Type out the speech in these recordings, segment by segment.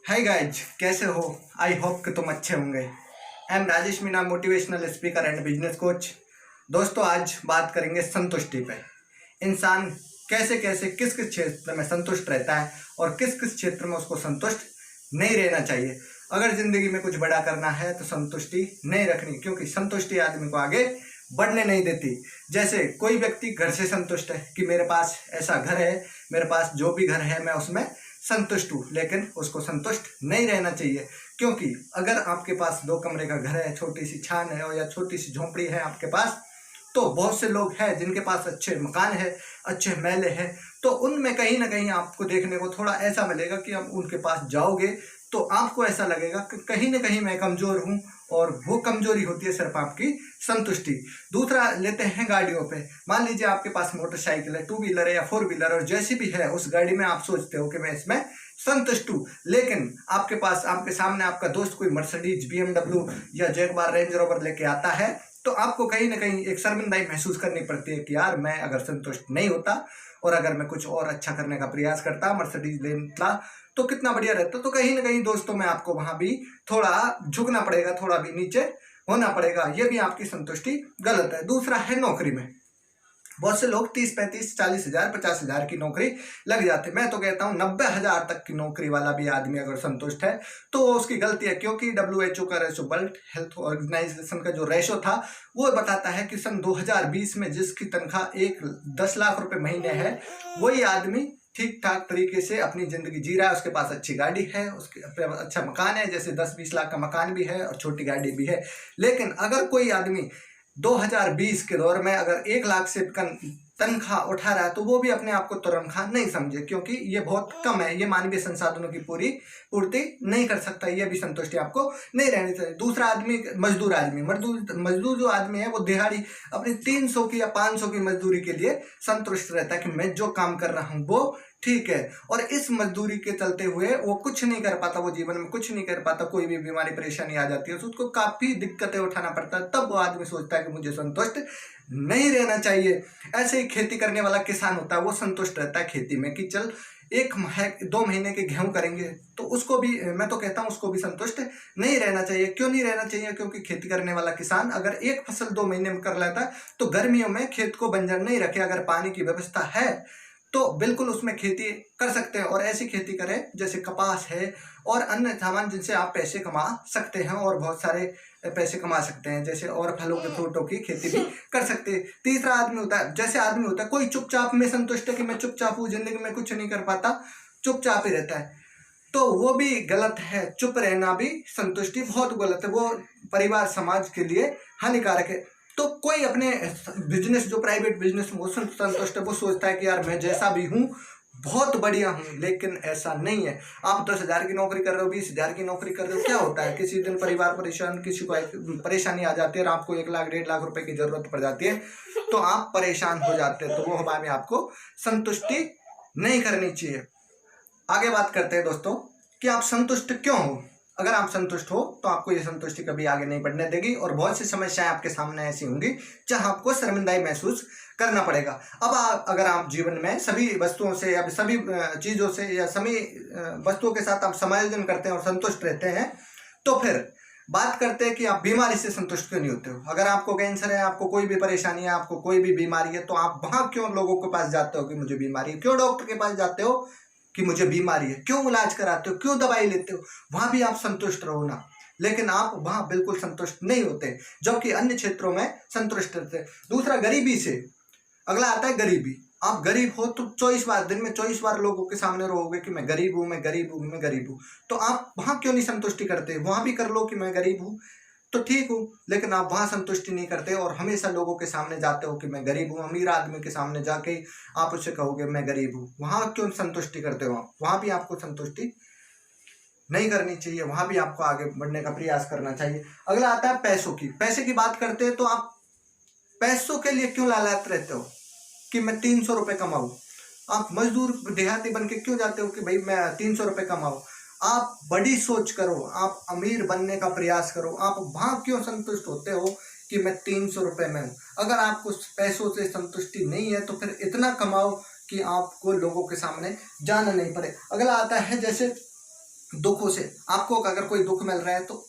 Hi guys, कैसे हो? I hope कि तुम अच्छे होंगे। I am Rajesh Meena, motivational speaker and business coach. दोस्तों, आज बात करेंगे संतुष्टि पे। इंसान कैसे कैसे किस किस क्षेत्र में संतुष्ट रहता है और किस किस क्षेत्र में उसको संतुष्ट नहीं रहना चाहिए। अगर जिंदगी में कुछ बड़ा करना है तो संतुष्टि नहीं रखनी, क्योंकि संतुष्टि आदमी को आगे बढ़ने नहीं देती। जैसे कोई व्यक्ति घर से संतुष्ट है कि मेरे पास ऐसा घर है, मेरे पास जो भी घर है मैं उसमें संतुष्ट हूँ, लेकिन उसको संतुष्ट नहीं रहना चाहिए। क्योंकि अगर आपके पास 2 कमरे का घर है, छोटी सी छान है और या छोटी सी झोंपड़ी है आपके पास, तो बहुत से लोग हैं जिनके पास अच्छे मकान है, अच्छे महल है। तो उनमें कहीं ना कहीं आपको देखने को थोड़ा ऐसा मिलेगा कि आप उनके पास जाओगे तो आपको ऐसा लगेगा कि कहीं ना कहीं मैं कमजोर हूँ, और वो कमजोरी होती है सिर्फ आपकी संतुष्टि। दूसरा लेते हैं गाड़ियों पे। मान लीजिए आपके पास मोटरसाइकिल है, 2 व्हीलर है या 4 व्हीलर, और जैसी भी है उस गाड़ी में आप सोचते हो कि मैं इसमें संतुष्ट हूँ, लेकिन आपके पास आपके सामने आपका दोस्त कोई मर्सिडीज, BMW या जैगवार, रेंज रोवर लेके आता है, तो आपको कहीं ना कहीं एक शर्मिंदाई महसूस करनी पड़ती है कि यार मैं अगर संतुष्ट नहीं होता और अगर मैं कुछ और अच्छा करने का प्रयास करता, मर्सिडीज लेता, तो कितना बढ़िया रहता। तो कहीं ना कहीं दोस्तों में आपको वहां भी थोड़ा झुकना पड़ेगा, थोड़ा भी नीचे होना पड़ेगा। ये भी आपकी संतुष्टि गलत है। दूसरा है नौकरी में। बहुत से लोग 30, 35, 40 हजार, 50 हजार की नौकरी लग जाते। मैं तो कहता हूँ 90 हजार तक की नौकरी वाला भी आदमी अगर संतुष्ट है तो वो उसकी गलती है, क्योंकि WHO का रेशो, वर्ल्ड हेल्थ ऑर्गेनाइजेशन का जो रेशो था, वो बताता है कि सन 2020 में जिसकी तनख्वाह 10 लाख रुपए महीने है, वही आदमी ठीक ठाक तरीके से अपनी जिंदगी जी रहा है। उसके पास अच्छी गाड़ी है, उसके अच्छा मकान है, जैसे 10-20 लाख का मकान भी है और छोटी गाड़ी भी है। लेकिन अगर कोई आदमी 2020 के दौर में अगर 1 लाख से तनख्वाह उठा रहा है तो वो भी अपने आप को तनख्वाह नहीं समझे, क्योंकि ये बहुत कम है, ये मानवीय संसाधनों की पूर्ति नहीं कर सकता। ये भी संतुष्टि आपको नहीं रहनी चाहिए। दूसरा आदमी मजदूर आदमी, मजदूर जो आदमी है वो दिहाड़ी अपनी 300 की या 500 की मजदूरी के लिए संतुष्ट रहता है कि मैं जो काम कर रहा हूँ वो ठीक है, और इस मजदूरी के चलते हुए वो कुछ नहीं कर पाता, वो जीवन में कुछ नहीं कर पाता, कोई भी बीमारी परेशानी आ जाती है तो उसको काफी दिक्कतें उठाना पड़ता है। तब वो आदमी सोचता है कि मुझे संतुष्ट नहीं रहना चाहिए। ऐसे ही खेती करने वाला किसान होता है, वो संतुष्ट रहता है खेती में कि चल 1-2 महीने के गेहूं करेंगे, तो उसको भी, मैं तो कहता हूं उसको भी संतुष्ट नहीं रहना चाहिए। क्यों नहीं रहना चाहिए? क्योंकि खेती करने वाला किसान अगर एक फसल 2 महीने में कर लेता है तो गर्मियों में खेत को बंजर नहीं रखे। अगर पानी की व्यवस्था है तो बिल्कुल उसमें खेती कर सकते हैं, और ऐसी खेती करें जैसे कपास है और अन्य सामान जिनसे आप पैसे कमा सकते हैं, और बहुत सारे पैसे कमा सकते हैं, जैसे और फलों के फ्रूटों की खेती भी कर सकते हैं। तीसरा आदमी होता है, जैसे आदमी होता है कोई चुपचाप में संतुष्ट है कि मैं चुपचाप हूँ, जिंदगी में कुछ नहीं कर पाता, चुपचाप ही रहता है, तो वो भी गलत है। चुप रहना भी संतुष्टि बहुत गलत है, वो परिवार समाज के लिए हानिकारक है। तो कोई अपने बिजनेस, जो प्राइवेट बिजनेस में वो संतुष्ट है, वो सोचता है कि यार मैं जैसा भी हूँ बहुत बढ़िया हूँ, लेकिन ऐसा नहीं है। आप 10 हजार की नौकरी कर रहे हो, 20 हजार की नौकरी कर रहे हो, क्या होता है? किसी दिन परिवार परेशान, किसी को परेशानी आ जाती है और आपको 1 लाख 1.5 लाख रुपए की जरूरत पड़ जाती है, तो आप परेशान हो जाते हैं। तो वो हवा में आपको संतुष्टि नहीं करनी चाहिए। आगे बात करते हैं दोस्तों कि आप संतुष्ट क्यों हो। अगर आप संतुष्ट हो तो आपको ये संतुष्टि कभी आगे नहीं बढ़ने देगी, और बहुत सी समस्याएं आपके सामने ऐसी होंगी जहां आपको शर्मिंदाई महसूस करना पड़ेगा। अब अगर आप जीवन में सभी वस्तुओं से या सभी चीजों से या सभी वस्तुओं के साथ आप समायोजन करते हैं और संतुष्ट रहते हैं, तो फिर बात करते हैं कि आप बीमारी से संतुष्ट क्यों नहीं होते हो। अगर आपको कैंसर है, आपको कोई भी परेशानी है, आपको कोई भी बीमारी है, तो आप वहां क्यों लोगों के पास जाते हो कि मुझे बीमारी है? क्यों डॉक्टर के पास जाते हो कि मुझे बीमारी है? क्यों इलाज कराते हो? क्यों दवाई लेते हो? वहां भी आप संतुष्ट रहो ना, लेकिन आप वहां बिल्कुल संतुष्ट नहीं होते, जबकि अन्य क्षेत्रों में संतुष्ट रहते। दूसरा, गरीबी से अगला आता है गरीबी। आप गरीब हो तो 24 बार, दिन में 24 बार लोगों के सामने रहोगे कि मैं गरीब हूं, मैं गरीब हूं, मैं गरीब हूं। तो आप वहां क्यों नहीं संतुष्टि करते? वहां भी कर लो कि मैं गरीब हूं तो ठीक हूँ, लेकिन आप वहां संतुष्टि नहीं करते और हमेशा लोगों के सामने जाते हो कि मैं गरीब हूँ। अमीर आदमी के सामने जाके आप उससे कहोगे मैं गरीब हूँ। वहां क्यों संतुष्टि करते हो? आप वहां भी आपको संतुष्टि नहीं करनी चाहिए, वहां भी आपको आगे बढ़ने का प्रयास करना चाहिए। अगला आता है पैसों की। पैसे की बात करते हैं तो आप पैसों के लिए क्यों लालायित रहते हो कि मैं 300 रुपये कमाऊं? आप मजदूर देहाती बन के क्यों जाते हो कि भाई मैं 300 रुपये कमाऊं? आप बड़ी सोच करो, आप अमीर बनने का प्रयास करो। आप वहां क्यों संतुष्ट होते हो कि मैं 300 रुपये में हूं? अगर आपको पैसों से संतुष्टि नहीं है तो फिर इतना कमाओ कि आपको लोगों के सामने जाना नहीं पड़े। अगला आता है जैसे दुखों से। आपको अगर कोई दुख मिल रहा है तो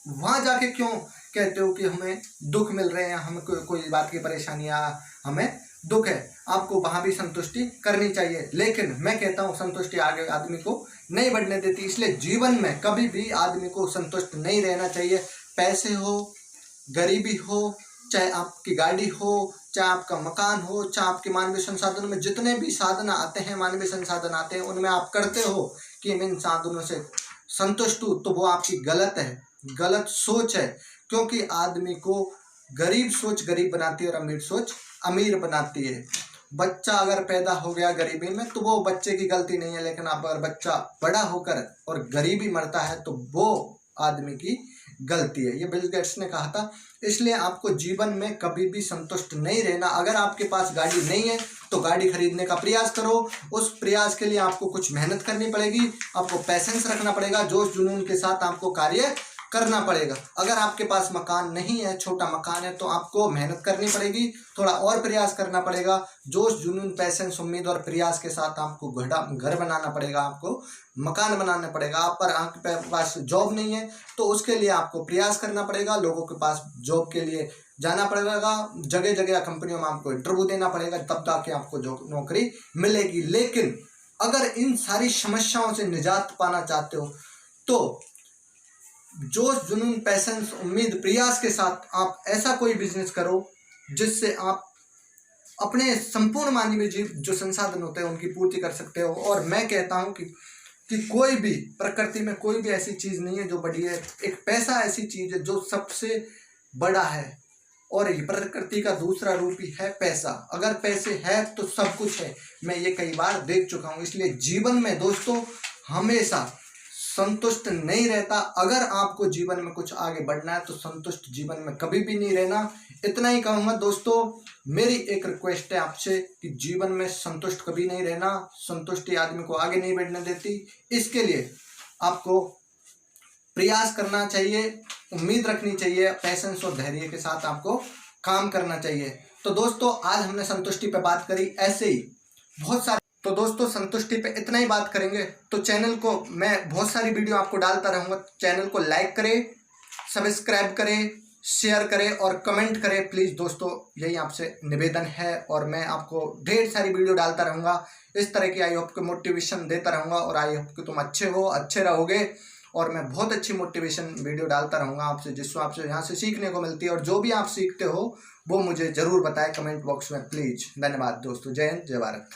वहाँ जाके क्यों कहते हो कि हमें दुख मिल रहे हैं, हमें कोई बात की परेशानी या हमें दुख है। आपको वहाँ भी संतुष्टि करनी चाहिए, लेकिन मैं कहता हूँ संतुष्टि आगे आदमी को नहीं बढ़ने देती। इसलिए जीवन में कभी भी आदमी को संतुष्ट नहीं रहना चाहिए। पैसे हो, गरीबी हो, चाहे आपकी गाड़ी हो, चाहे आपका मकान हो, चाहे आपके मानवीय संसाधनों में जितने भी साधन आते हैं, मानवीय संसाधन आते हैं, उनमें आप करते हो कि इन साधनों से संतुष्ट हूँ, तो वो आपकी गलत है, गलत सोच है। क्योंकि आदमी को गरीब सोच गरीब बनाती है और अमीर सोच अमीर बनाती है। बच्चा अगर पैदा हो गया गरीबी में तो वो बच्चे की गलती नहीं है, लेकिन अगर बच्चा बड़ा होकर और गरीबी मरता है तो वो आदमी की गलती है। ये बिल गेट्स ने कहा था। इसलिए आपको जीवन में कभी भी संतुष्ट नहीं रहना। अगर आपके पास गाड़ी नहीं है तो गाड़ी खरीदने का प्रयास करो। उस प्रयास के लिए आपको कुछ मेहनत करनी पड़ेगी, आपको पैसेंस रखना पड़ेगा, जोश जुनून के साथ आपको कार्य करना पड़ेगा। अगर आपके पास मकान नहीं है, छोटा मकान है, तो आपको मेहनत करनी पड़ेगी, थोड़ा और प्रयास करना पड़ेगा। जोश जुनून, पैसेंस, उम्मीद और प्रयास के साथ आपको घर बनाना पड़ेगा, आपको मकान बनाना पड़ेगा। आपके पास जॉब नहीं है तो उसके लिए आपको प्रयास करना पड़ेगा, लोगों के पास जॉब के लिए जाना पड़ेगा, जगह जगह कंपनियों में आपको इंटरव्यू देना पड़ेगा, तब जाके आपको नौकरी मिलेगी। लेकिन अगर इन सारी समस्याओं से निजात पाना चाहते हो तो जोश जुनून, पैसेंस, उम्मीद, प्रयास के साथ आप ऐसा कोई बिजनेस करो जिससे आप अपने संपूर्ण मानवीय जीव जो संसाधन होते हैं उनकी पूर्ति कर सकते हो। और मैं कहता हूं कि कोई भी प्रकृति में कोई भी ऐसी चीज नहीं है जो बड़ी है। एक पैसा ऐसी चीज है जो सबसे बड़ा है, और ये प्रकृति का दूसरा रूप ही है पैसा। अगर पैसे है तो सब कुछ है, मैं ये कई बार देख चुका हूँ। इसलिए जीवन में दोस्तों हमेशा संतुष्ट नहीं रहता। अगर आपको जीवन में कुछ आगे बढ़ना है तो संतुष्ट जीवन में कभी भी नहीं रहना। इतना ही कहूँगा दोस्तों, मेरी एक रिक्वेस्ट है आपसे कि जीवन में संतुष्ट कभी नहीं रहना। संतुष्टि आदमी को आगे नहीं बढ़ने देती। इसके लिए आपको प्रयास करना चाहिए, उम्मीद रखनी चाहिए, पैसेंस और धैर्य के साथ आपको काम करना चाहिए। तो दोस्तों आज हमने संतुष्टि पे बात करी, ऐसे ही बहुत सारे। तो दोस्तों संतुष्टि पे इतना ही बात करेंगे। तो चैनल को मैं बहुत सारी वीडियो आपको डालता रहूँगा। चैनल को लाइक करें, सब्सक्राइब करें, शेयर करें और कमेंट करें प्लीज़ दोस्तों, यही आपसे निवेदन है। और मैं आपको ढेर सारी वीडियो डालता रहूँगा इस तरह की। आई होप को मोटिवेशन देता रहूँगा और आई होप कि तुम अच्छे हो, अच्छे रहोगे। और मैं बहुत अच्छी मोटिवेशन वीडियो डालता रहूँगा आपसे, जिससे आपसे यहाँ से सीखने को मिलती है। और जो भी आप सीखते हो वो मुझे ज़रूर बताएं कमेंट बॉक्स में प्लीज़। धन्यवाद दोस्तों, जय हिंद, जय भारत।